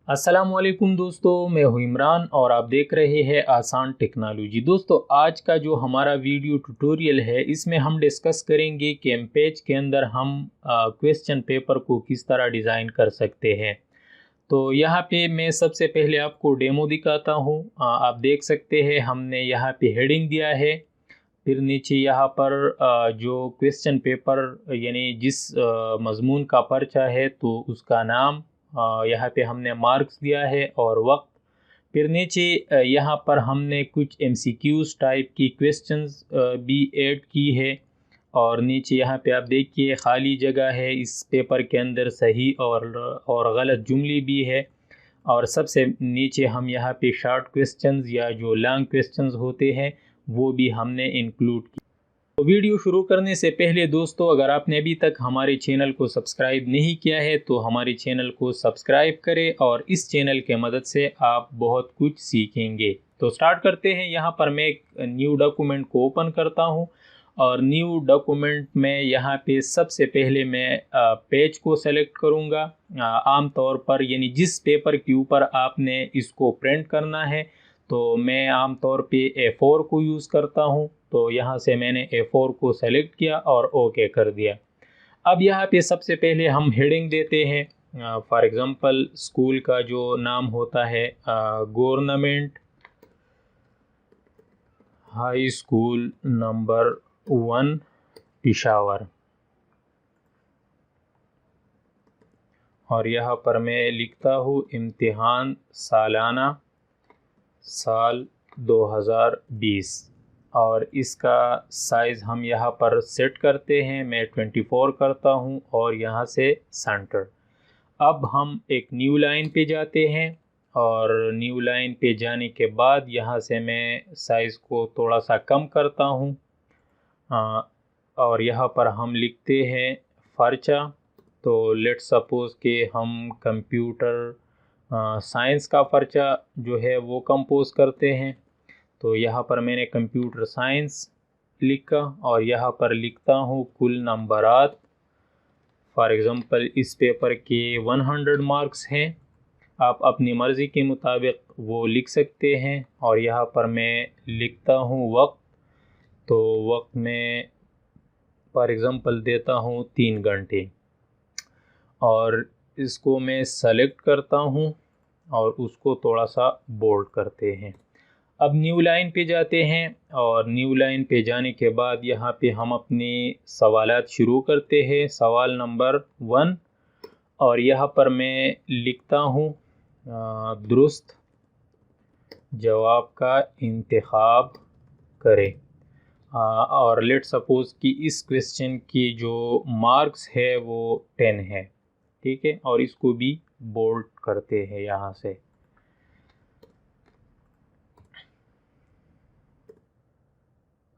अस्सलामुअलैकुम दोस्तों, मैं हूं इमरान और आप देख रहे हैं आसान टेक्नोलॉजी। दोस्तों, आज का जो हमारा वीडियो ट्यूटोरियल है इसमें हम डिस्कस करेंगे कि एमपेज के अंदर हम क्वेश्चन पेपर को किस तरह डिज़ाइन कर सकते हैं। तो यहाँ पे मैं सबसे पहले आपको डेमो दिखाता हूँ। आप देख सकते हैं हमने यहाँ पे हेडिंग दिया है। फिर नीचे यहाँ पर जो क्वेश्चन पेपर यानी जिस मज़मून का पर्चा है तो उसका नाम, यहाँ पे हमने मार्क्स दिया है और वक्त। फिर नीचे यहाँ पर हमने कुछ एमसीक्यूज टाइप की क्वेश्चंस भी ऐड की है। और नीचे यहाँ पे आप देखिए खाली जगह है इस पेपर के अंदर, सही और गलत जुमले भी है। और सबसे नीचे हम यहाँ पे शॉर्ट क्वेश्चंस या जो लॉन्ग क्वेश्चंस होते हैं वो भी हमने इंक्लूड किया। तो वीडियो शुरू करने से पहले दोस्तों, अगर आपने अभी तक हमारे चैनल को सब्सक्राइब नहीं किया है तो हमारे चैनल को सब्सक्राइब करें और इस चैनल के मदद से आप बहुत कुछ सीखेंगे। तो स्टार्ट करते हैं। यहाँ पर मैं एक न्यू डॉक्यूमेंट को ओपन करता हूँ और न्यू डॉक्यूमेंट में यहाँ पे सबसे पहले मैं पेज को सेलेक्ट करूँगा। आम तौर पर यानी जिस पेपर के ऊपर आपने इसको प्रिंट करना है, तो मैं आम तौर पे A4 को यूज़ करता हूँ। तो यहाँ से मैंने A4 को सेलेक्ट किया और ओके कर दिया। अब यहाँ पे सबसे पहले हम हेडिंग देते हैं। फॉर एग्ज़ाम्पल स्कूल का जो नाम होता है government high school number 1 Peshawar. और यहाँ पर मैं लिखता हूँ इम्तिहान सालाना साल 2020 और इसका साइज़ हम यहाँ पर सेट करते हैं। मैं 24 करता हूँ और यहाँ से सेंटर। अब हम एक न्यू लाइन पे जाते हैं और न्यू लाइन पे जाने के बाद यहाँ से मैं साइज़ को थोड़ा सा कम करता हूँ। और यहाँ पर हम लिखते हैं फ़र्चा। तो लेट्स सपोज़ कि हम कंप्यूटर साइंस का पर्चा जो है वो कंपोज करते हैं। तो यहाँ पर मैंने कंप्यूटर साइंस लिखा और यहाँ पर लिखता हूँ कुल नंबरात। फॉर एग्ज़ाम्पल इस पेपर के 100 मार्क्स हैं। आप अपनी मर्ज़ी के मुताबिक वो लिख सकते हैं। और यहाँ पर मैं लिखता हूँ वक्त। तो वक्त में फॉर एग्ज़ाम्पल देता हूँ 3 घंटे और इसको मैं सेलेक्ट करता हूँ और उसको थोड़ा सा बोल्ड करते हैं। अब न्यू लाइन पे जाते हैं और न्यू लाइन पे जाने के बाद यहाँ पे हम अपने सवालात शुरू करते हैं। सवाल नंबर 1 और यहाँ पर मैं लिखता हूँ दुरुस्त जवाब का इंतखाब करें। और लेट सपोज़ कि इस क्वेश्चन की जो मार्क्स है वो 10 है, ठीक है। और इसको भी बोल्ड करते हैं यहाँ से।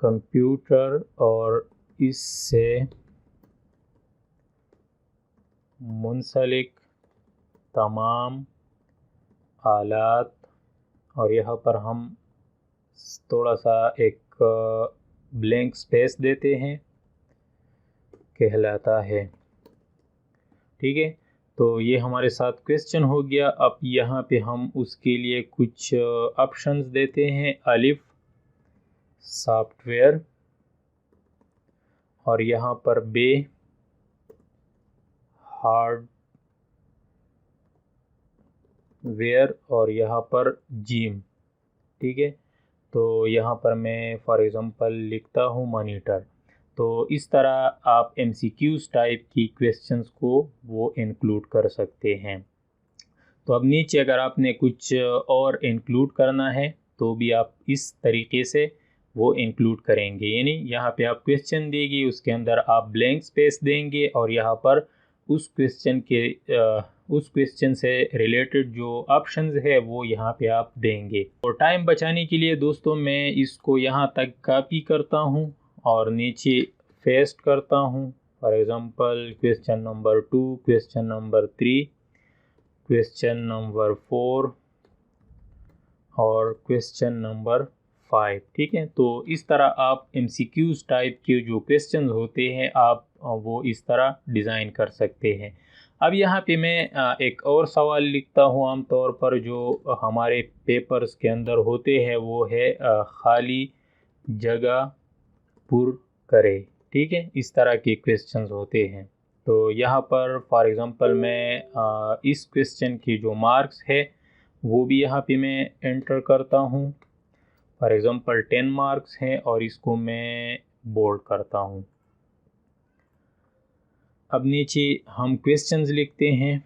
कंप्यूटर और इससे मुंसलिक तमाम आलात। और यहाँ पर हम थोड़ा सा एक ब्लैंक स्पेस देते हैं, कहलाता है, ठीक है। तो ये हमारे साथ क्वेश्चन हो गया। अब यहाँ पे हम उसके लिए कुछ ऑप्शंस देते हैं। अलिफ सॉफ्टवेयर और यहाँ पर बे हार्डवेयर और यहाँ पर जिम, ठीक है। तो यहाँ पर मैं फॉर एग्ज़ाम्पल लिखता हूँ मॉनिटर। तो इस तरह आप एमसीक्यूज टाइप की क्वेश्चंस को वो इंक्लूड कर सकते हैं। तो अब नीचे अगर आपने कुछ और इंक्लूड करना है तो भी आप इस तरीके से वो इंक्लूड करेंगे। यानी यहाँ पे आप क्वेश्चन देंगे, उसके अंदर आप ब्लैंक स्पेस देंगे और यहाँ पर उस क्वेश्चन से रिलेटेड जो ऑप्शंस है वो यहाँ पे आप देंगे। और टाइम बचाने के लिए दोस्तों मैं इसको यहाँ तक कॉपी करता हूँ और नीचे पेस्ट करता हूँ। For example question number 2, question number 3, question number 4 और क्वेश्चन नंबर 5, ठीक है। तो इस तरह आप एमसीक्यूज टाइप के जो क्वेश्चन होते हैं आप वो इस तरह डिज़ाइन कर सकते हैं। अब यहाँ पे मैं एक और सवाल लिखता हूँ आमतौर पर जो हमारे पेपर्स के अंदर होते हैं, वो है खाली जगह पुर करे। ठीक है, इस तरह के क्वेश्चंस होते हैं। तो यहाँ पर फॉर एग्ज़ाम्पल मैं इस क्वेश्चन की जो मार्क्स है वो भी यहाँ पे मैं एंटर करता हूँ। फॉर एग्ज़ाम्पल 10 मार्क्स हैं और इसको मैं बोल्ड करता हूँ। अब नीचे हम क्वेश्चंस लिखते हैं।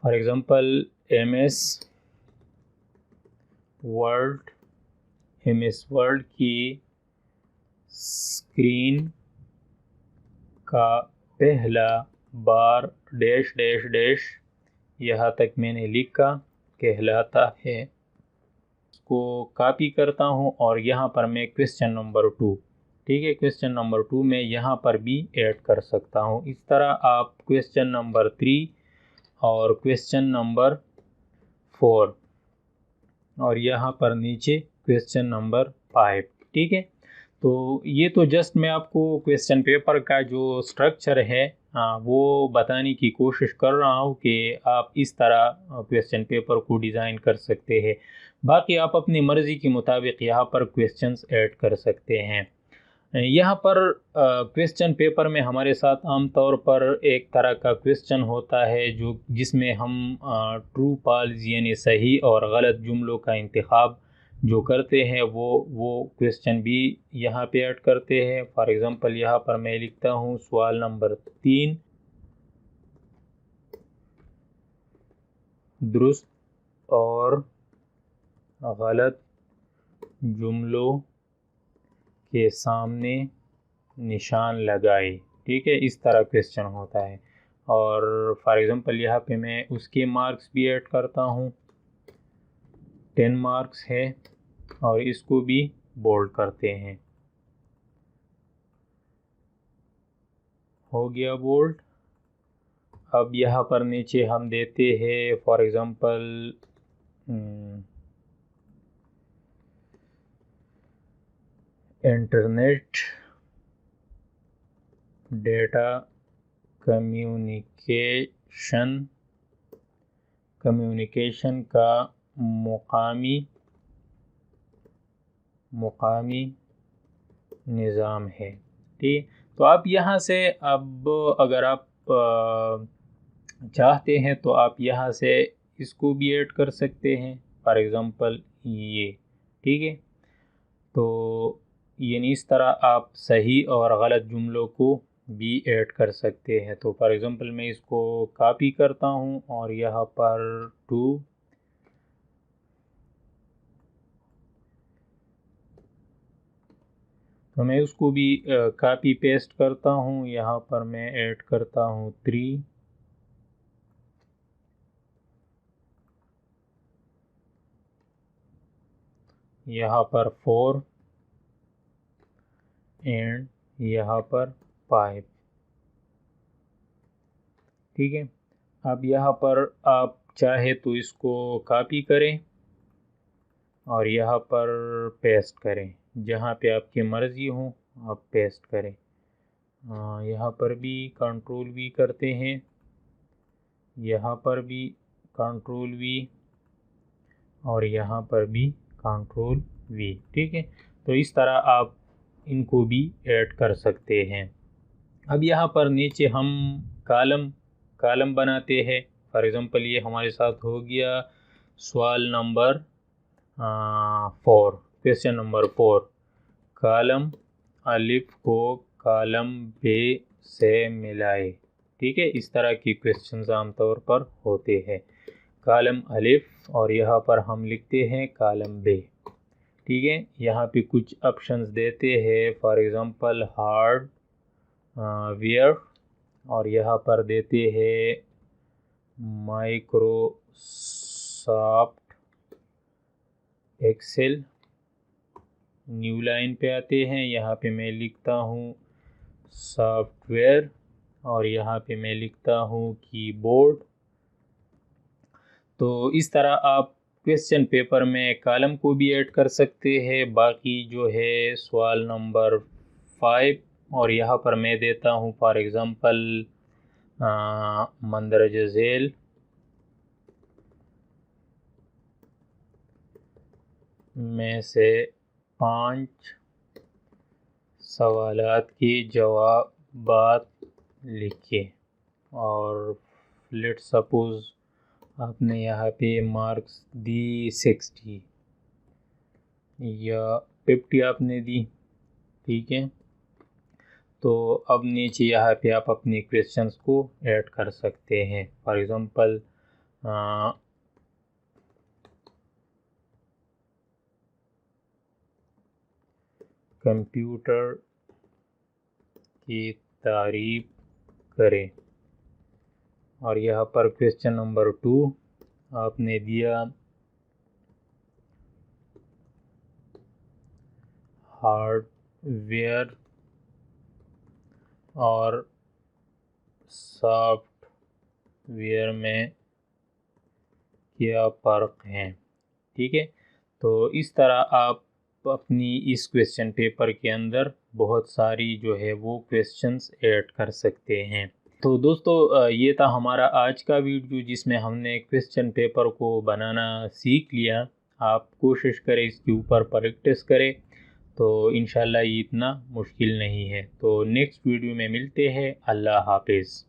For example M S Word की स्क्रीन का पहला बार डैश डैश डैश, यहाँ तक मैंने लिखा, कहलाता है। इसको कॉपी करता हूँ और यहाँ पर मैं क्वेश्चन नंबर 2, ठीक है, क्वेश्चन नंबर 2 में यहाँ पर भी ऐड कर सकता हूँ। इस तरह आप क्वेश्चन नंबर 3 और क्वेश्चन नंबर 4 और यहाँ पर नीचे क्वेश्चन नंबर 5, ठीक है। तो ये तो जस्ट मैं आपको क्वेश्चन पेपर का जो स्ट्रक्चर है वो बताने की कोशिश कर रहा हूँ कि आप इस तरह क्वेश्चन पेपर को डिज़ाइन कर सकते हैं। बाकी आप अपनी मर्ज़ी के मुताबिक यहाँ पर क्वेश्चंस ऐड कर सकते हैं। यहाँ पर क्वेश्चन पेपर में हमारे साथ आमतौर पर एक तरह का क्वेश्चन होता है जो जिसमें हम ट्रू फॉल्स यानी सही और गलत जुमलों का इंतखाब जो करते हैं वो क्वेश्चन भी यहाँ पे ऐड करते हैं। फॉर एग्ज़ाम्पल यहाँ पर मैं लिखता हूँ सवाल नंबर 3, दुरुस्त और गलत जुमलों के सामने निशान लगाए। ठीक है, इस तरह क्वेश्चन होता है। और फॉर एग्ज़ाम्पल यहाँ पे मैं उसके मार्क्स भी ऐड करता हूँ। 10 मार्क्स है और इसको भी बोल्ड करते हैं। हो गया बोल्ड। अब यहाँ पर नीचे हम देते हैं for example internet data communication का मुकामी निज़ाम है। ठीक, तो आप यहाँ से अब अगर आप चाहते हैं तो आप यहाँ से इसको भी ऐड कर सकते हैं। फॉर एग्ज़ाम्पल ये, ठीक है। तो यानी इस तरह आप सही और गलत जुमलों को भी ऐड कर सकते हैं। तो फॉर एग्ज़ाम्पल मैं इसको कॉपी करता हूँ और यहाँ पर 2 तो मैं उसको भी कॉपी पेस्ट करता हूँ। यहाँ पर मैं ऐड करता हूँ 3, यहाँ पर 4 एंड यहाँ पर 5, ठीक है। अब यहाँ पर आप चाहे तो इसको कॉपी करें और यहाँ पर पेस्ट करें, जहाँ पे आपकी मर्ज़ी हो आप पेस्ट करें। यहाँ पर भी कंट्रोल वी करते हैं, यहाँ पर भी कंट्रोल वी और यहाँ पर भी कंट्रोल वी, ठीक है। तो इस तरह आप इनको भी ऐड कर सकते हैं। अब यहाँ पर नीचे हम कॉलम बनाते हैं। फॉर एग्ज़ाम्पल ये हमारे साथ हो गया सवाल नंबर 4, क्वेश्चन नंबर 4, कॉलम अलिफ को कॉलम बे से मिलाए। ठीक है, इस तरह की क्वेश्चंस आमतौर पर होते हैं। कॉलम अलिफ और यहाँ पर हम लिखते हैं कॉलम बे। ठीक है, यहाँ पे कुछ ऑप्शंस देते हैं, फॉर एग्ज़ाम्पल हार्ड वेयर और यहाँ पर देते हैं माइक्रोसॉफ्ट एक्सेल। न्यू लाइन पे आते हैं, यहाँ पे मैं लिखता हूँ सॉफ्टवेयर और यहाँ पे मैं लिखता हूँ कीबोर्ड। तो इस तरह आप क्वेश्चन पेपर में कॉलम को भी ऐड कर सकते हैं। बाकी जो है सवाल नंबर 5, और यहाँ पर मैं देता हूँ फॉर एग्ज़ाम्पल मंदरज झेल में से 5 सवालात के जवाबात लिखिए। और लेट सपोज आपने यहाँ पे मार्क्स दी 60 या 50 आपने दी, ठीक है। तो अब नीचे यहाँ पे आप अपने क्वेश्चंस को ऐड कर सकते हैं। फॉर एग्ज़ाम्पल कंप्यूटर की तारीफ करें। और यहाँ पर क्वेश्चन नंबर 2 आपने दिया हार्डवेयर और सॉफ्टवेयर में क्या फ़र्क है, ठीक है। तो इस तरह आप अपनी इस क्वेश्चन पेपर के अंदर बहुत सारी जो है वो क्वेश्चंस ऐड कर सकते हैं। तो दोस्तों ये था हमारा आज का वीडियो जिसमें हमने क्वेश्चन पेपर को बनाना सीख लिया। आप कोशिश करें इसके ऊपर प्रैक्टिस करें, तो इंशाल्लाह ये इतना मुश्किल नहीं है। तो नेक्स्ट वीडियो में मिलते हैं। अल्लाह हाफिज़।